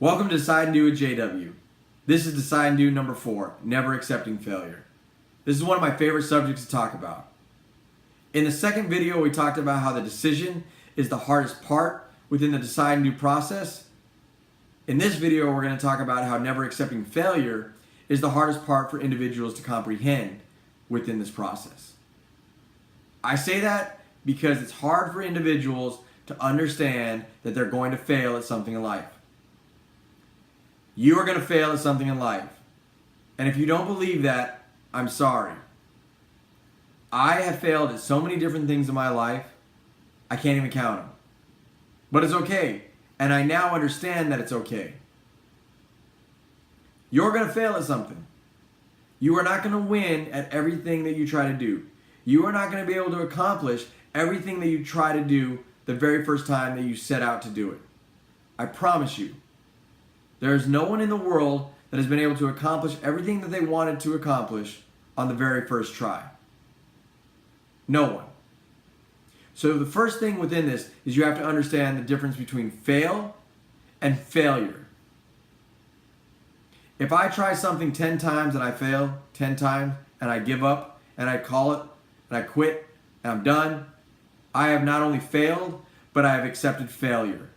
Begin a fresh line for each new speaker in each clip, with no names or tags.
Welcome to Decide and Do with JW. This is Decide and Do number 4, Never Accepting Failure. This is one of my favorite subjects to talk about. In the second video, we talked about how the decision is the hardest part within the Decide and Do process. In this video, we're going to talk about how never accepting failure is the hardest part for individuals to comprehend within this process. I say that because it's hard for individuals to understand that they're going to fail at something in life. You are going to fail at something in life. And if you don't believe that, I'm sorry. I have failed at so many different things in my life, I can't even count them. But it's okay. And I now understand that it's okay. You're going to fail at something. You are not going to win at everything that you try to do. You are not going to be able to accomplish everything that you try to do the very first time that you set out to do it. I promise you. There is no one in the world that has been able to accomplish everything that they wanted to accomplish on the very first try. No one. So the first thing within this is you have to understand the difference between fail and failure. If I try something 10 times and I fail 10 times and I give up and I call it and I quit and I'm done, I have not only failed, but I have accepted failure.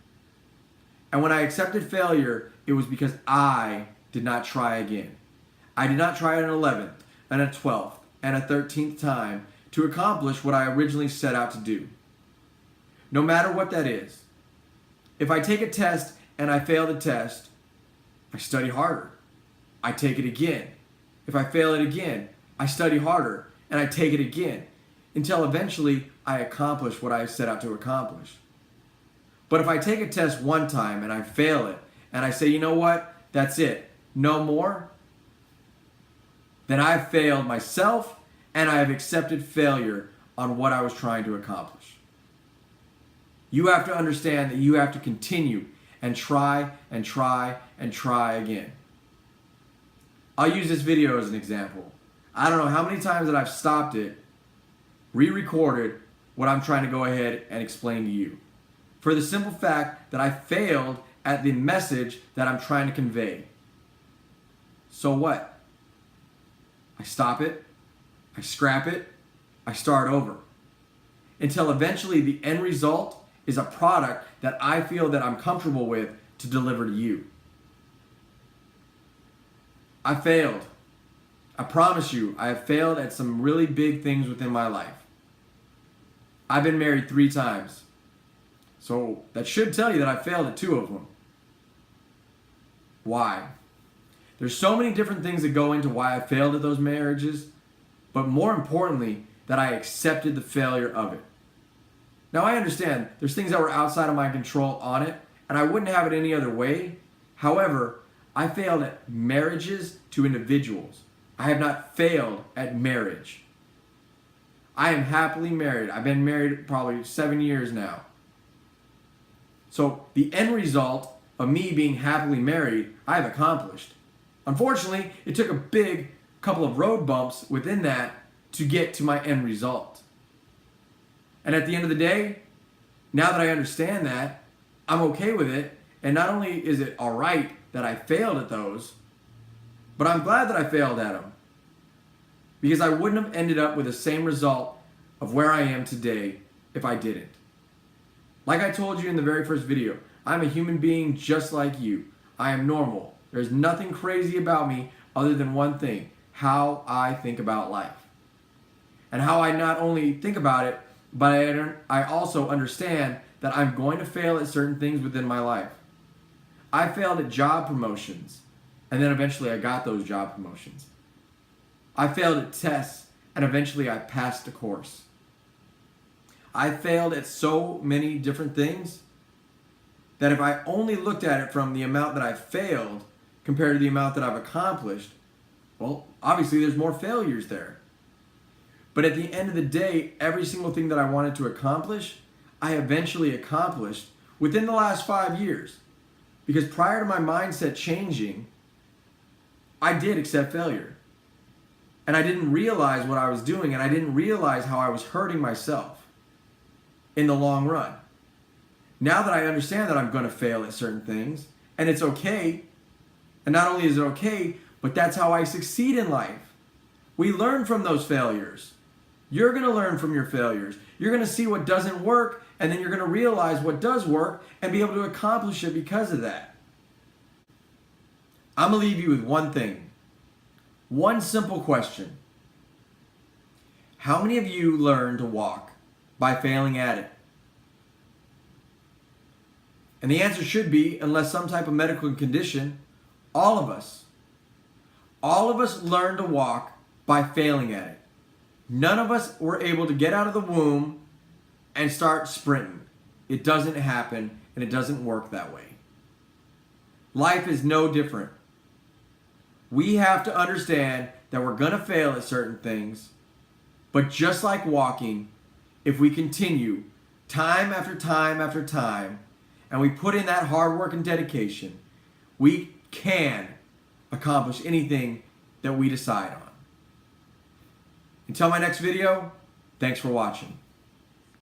And when I accepted failure, it was because I did not try again. I did not try an 11th and a 12th and a 13th time to accomplish what I originally set out to do. No matter what that is. If I take a test and I fail the test, I study harder. I take it again. If I fail it again, I study harder and I take it again until eventually I accomplish what I set out to accomplish. But if I take a test one time and I fail it, and I say, you know what, that's it, no more, then I've failed myself and I have accepted failure on what I was trying to accomplish. You have to understand that you have to continue and try and try and try again. I'll use this video as an example. I don't know how many times that I've stopped it, re-recorded what I'm trying to go ahead and explain to you. For the simple fact that I failed at the message that I'm trying to convey. So what? I stop it, I scrap it, I start over. Until eventually the end result is a product that I feel that I'm comfortable with to deliver to you. I failed. I promise you, I have failed at some really big things within my life. I've been married 3 times. So that should tell you that I failed at 2 of them. Why? There's so many different things that go into why I failed at those marriages, but more importantly, that I accepted the failure of it. Now I understand there's things that were outside of my control on it, and I wouldn't have it any other way. However, I failed at marriages to individuals. I have not failed at marriage. I am happily married. I've been married probably 7 years now. So the end result of me being happily married, I've accomplished. Unfortunately, it took a big couple of road bumps within that to get to my end result. And at the end of the day, now that I understand that, I'm okay with it. And not only is it all right that I failed at those, but I'm glad that I failed at them. Because I wouldn't have ended up with the same result of where I am today if I didn't. Like I told you in the very first video, I'm a human being just like you. I am normal. There's nothing crazy about me other than one thing, how I think about life. And how I not only think about it, but I also understand that I'm going to fail at certain things within my life. I failed at job promotions, and then eventually I got those job promotions. I failed at tests, and eventually I passed the course. I failed at so many different things that if I only looked at it from the amount that I failed compared to the amount that I've accomplished, well, obviously there's more failures there. But at the end of the day, every single thing that I wanted to accomplish, I eventually accomplished within the last 5 years. Because prior to my mindset changing, I did accept failure. And I didn't realize what I was doing, and I didn't realize how I was hurting myself in the long run. Now that I understand that I'm going to fail at certain things, And it's okay. And not only is it okay, but that's how I succeed in life. We learn from those failures. You're going to learn from your failures. You're going to see what doesn't work, and then you're going to realize what does work and be able to accomplish it because of that. I'm going to leave you with one thing. One simple question. How many of you learn to walk by failing at it? And the answer should be, unless some type of medical condition, all of us. All of us learn to walk by failing at it. None of us were able to get out of the womb and start sprinting. It doesn't happen, and it doesn't work that way. Life is no different. We have to understand that we're going to fail at certain things, but just like walking, if we continue time after time after time, and we put in that hard work and dedication, we can accomplish anything that we decide on. Until my next video, thanks for watching.